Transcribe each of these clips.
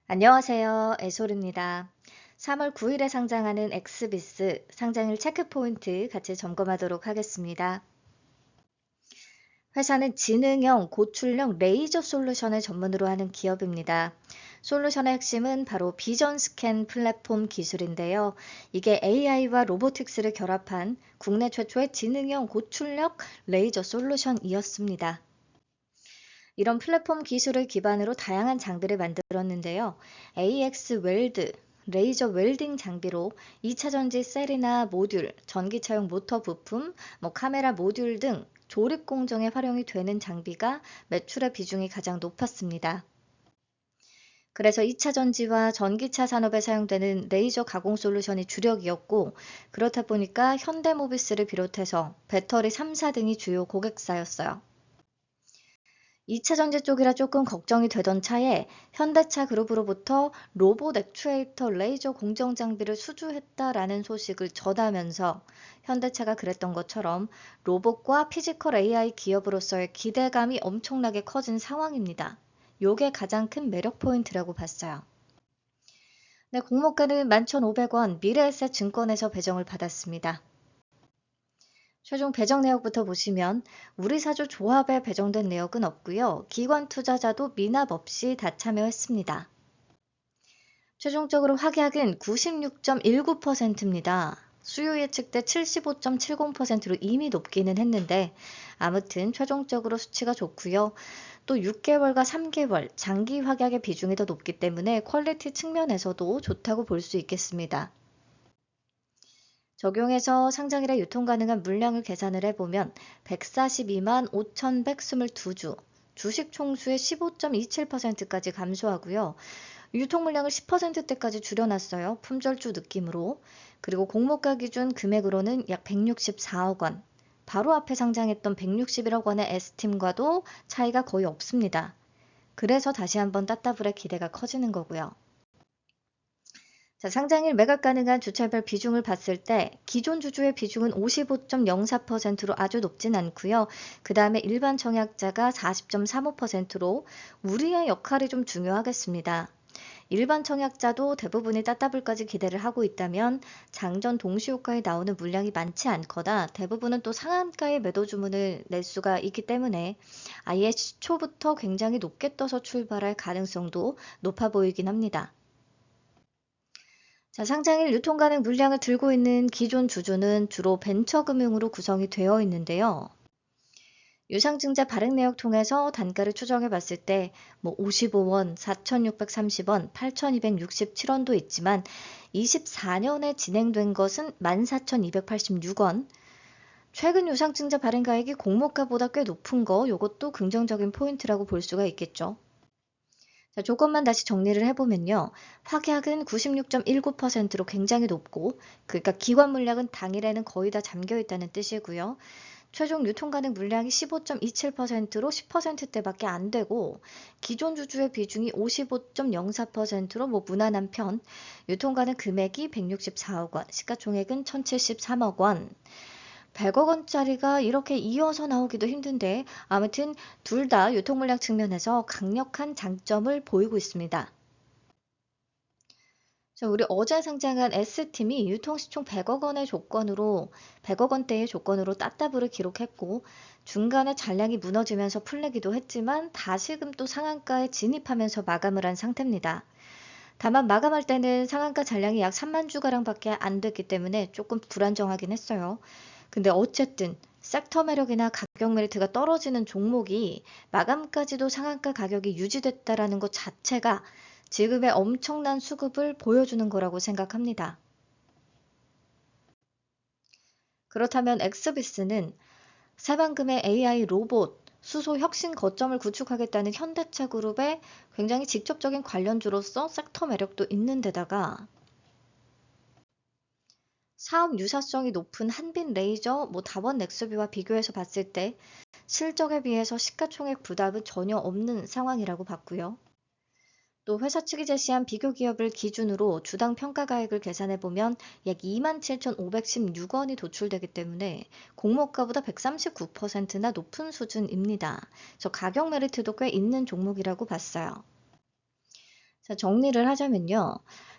안녕하세요. 에솔입니다. 3월 9일에 상장하는 엑스비스 상장일 체크포인트 같이 점검하도록 하겠습니다. 회사는 지능형 고출력 레이저 솔루션을 전문으로 하는 기업입니다. 솔루션의 핵심은 바로 비전 스캔 플랫폼 기술인데요. 이게 AI와 로보틱스를 결합한 국내 최초의 지능형 고출력 레이저 솔루션이었습니다. 이런 플랫폼 기술을 기반으로 다양한 장비를 만들었는데요. AX 웰드, 레이저 웰딩 장비로 2차 전지 셀이나 모듈, 전기차용 모터 부품, 카메라 모듈 등 조립 공정에 활용이 되는 장비가 매출의 비중이 가장 높았습니다. 그래서 2차 전지와 전기차 산업에 사용되는 레이저 가공 솔루션이 주력이었고, 그렇다 보니까 현대모비스를 비롯해서 배터리 3사 등이 주요 고객사였어요. 2차 전지 쪽이라 조금 걱정이 되던 차에 현대차 그룹으로부터 로봇 액추에이터 레이저 공정 장비를 수주했다라는 소식을 전하면서 현대차가 그랬던 것처럼 로봇과 피지컬 AI 기업으로서의 기대감이 엄청나게 커진 상황입니다. 요게 가장 큰 매력 포인트라고 봤어요. 네, 공모가는 11,500원 미래에셋 증권에서 배정을 받았습니다. 최종 배정 내역부터 보시면 우리사주 조합에 배정된 내역은 없고요. 기관 투자자도 미납 없이 다 참여했습니다. 최종적으로 확약은 96.19%입니다. 수요 예측 때 75.70%로 이미 높기는 했는데 아무튼 최종적으로 수치가 좋고요. 또 6개월과 3개월 장기 확약의 비중이 더 높기 때문에 퀄리티 측면에서도 좋다고 볼 수 있겠습니다. 적용해서 상장일에 유통 가능한 물량을 계산을 해보면 142만 5,122주, 주식 총수의 15.27%까지 감소하고요. 유통 물량을 10%대까지 줄여놨어요. 품절주 느낌으로. 그리고 공모가 기준 금액으로는 약 164억 원. 바로 앞에 상장했던 161억 원의 S팀과도 차이가 거의 없습니다. 그래서 다시 한번 따따블의 기대가 커지는 거고요. 자, 상장일 매각 가능한 주차별 비중을 봤을 때 기존 주주의 비중은 55.04%로 아주 높진 않고요. 그 다음에 일반 청약자가 40.35%로 우리의 역할이 좀 중요하겠습니다. 일반 청약자도 대부분이 따따블까지 기대를 하고 있다면 장전 동시효과에 나오는 물량이 많지 않거나 대부분은 또 상한가의 매도 주문을 낼 수가 있기 때문에 아예 시초부터 굉장히 높게 떠서 출발할 가능성도 높아 보이긴 합니다. 자, 상장일 유통 가능 물량을 들고 있는 기존 주주는 주로 벤처금융으로 구성이 되어 있는데요. 유상증자 발행 내역 통해서 단가를 추정해 봤을 때 55원, 4,630원, 8,267원도 있지만 24년에 진행된 것은 14,286원. 최근 유상증자 발행 가액이 공모가보다 꽤 높은 거 이것도 긍정적인 포인트라고 볼 수가 있겠죠. 자, 조건만 다시 정리를 해보면요. 확약은 96.19%로 굉장히 높고, 그러니까 기관 물량은 당일에는 거의 다 잠겨 있다는 뜻이고요. 최종 유통 가능 물량이 15.27%로 10%대밖에 안 되고, 기존 주주의 비중이 55.04%로 무난한 편, 유통 가능 금액이 164억 원, 시가총액은 1,073억 원. 100억 원짜리가 이렇게 이어서 나오기도 힘든데 아무튼 둘 다 유통 물량 측면에서 강력한 장점을 보이고 있습니다. 자, 우리 어제 상장한 S팀이 유통시 총 100억 원의 조건으로 100억 원대의 조건으로 따따블을 기록했고 중간에 잔량이 무너지면서 풀리기도 했지만 다시금 또 상한가에 진입하면서 마감을 한 상태입니다. 다만 마감할 때는 상한가 잔량이 약 3만 주가량밖에 안 됐기 때문에 조금 불안정하긴 했어요. 근데 어쨌든 섹터 매력이나 가격 메리트가 떨어지는 종목이 마감까지도 상한가 가격이 유지됐다라는 것 자체가 지금의 엄청난 수급을 보여주는 거라고 생각합니다. 그렇다면 엑스비스는 새만금의 AI 로봇, 수소 혁신 거점을 구축하겠다는 현대차 그룹의 굉장히 직접적인 관련주로서 섹터 매력도 있는 데다가 사업 유사성이 높은 한빛 레이저, 다원 넥스비와 비교해서 봤을 때 실적에 비해서 시가총액 부담은 전혀 없는 상황이라고 봤고요. 또 회사 측이 제시한 비교 기업을 기준으로 주당 평가가액을 계산해보면 약 27,516원이 도출되기 때문에 공모가보다 139%나 높은 수준입니다. 그래서 가격 메리트도 꽤 있는 종목이라고 봤어요. 자, 정리를 하자면요.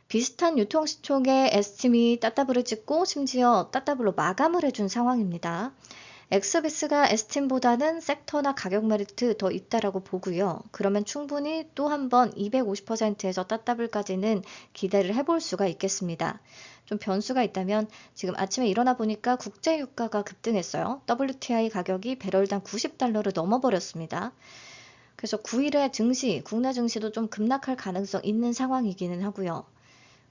비슷한 유통시총의 에스팀이 따따블을 찍고 심지어 따따블로 마감을 해준 상황입니다. 엑스비스가 에스팀보다는 섹터나 가격 메리트 더 있다라고 보고요. 그러면 충분히 또 한 번 250%에서 따따블까지는 기대를 해볼 수가 있겠습니다. 좀 변수가 있다면 지금 아침에 일어나 보니까 국제 유가가 급등했어요. WTI 가격이 배럴당 90달러를 넘어버렸습니다. 그래서 9일에 증시, 국내 증시도 좀 급락할 가능성 있는 상황이기는 하고요.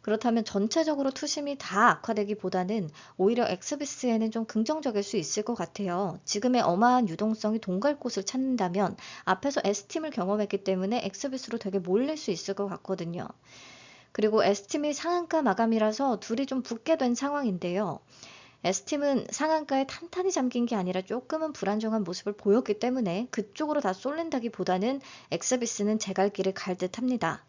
그렇다면 전체적으로 투심이 다 악화되기보다는 오히려 엑스비스에는 좀 긍정적일 수 있을 것 같아요. 지금의 어마한 유동성이 동갈 곳을 찾는다면 앞에서 S팀을 경험했기 때문에 엑스비스로 되게 몰릴 수 있을 것 같거든요. 그리고 S팀이 상한가 마감이라서 둘이 좀 붙게 된 상황인데요. S팀은 상한가에 탄탄히 잠긴 게 아니라 조금은 불안정한 모습을 보였기 때문에 그쪽으로 다 쏠린다기보다는 엑스비스는 제갈 길을 갈 듯합니다.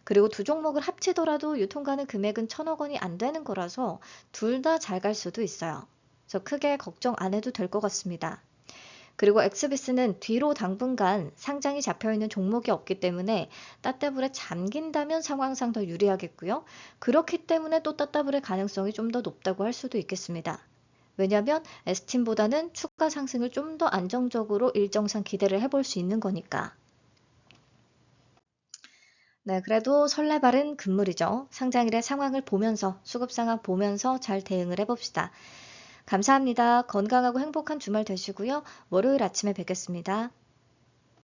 그리고 두 종목을 합치더라도 유통가능 금액은 1,000억 원이 안 되는 거라서 둘 다 잘 갈 수도 있어요. 그래서 크게 걱정 안 해도 될 것 같습니다. 그리고 엑스비스는 뒤로 당분간 상장이 잡혀있는 종목이 없기 때문에 따따블에 잠긴다면 상황상 더 유리하겠고요. 그렇기 때문에 또 따따블의 가능성이 좀 더 높다고 할 수도 있겠습니다. 왜냐하면 S팀보다는 추가 상승을 좀 더 안정적으로 일정상 기대를 해볼 수 있는 거니까. 네, 그래도 설레발은 금물이죠. 상장일의 상황을 보면서, 수급 상황 보면서 잘 대응을 해봅시다. 감사합니다. 건강하고 행복한 주말 되시고요. 월요일 아침에 뵙겠습니다.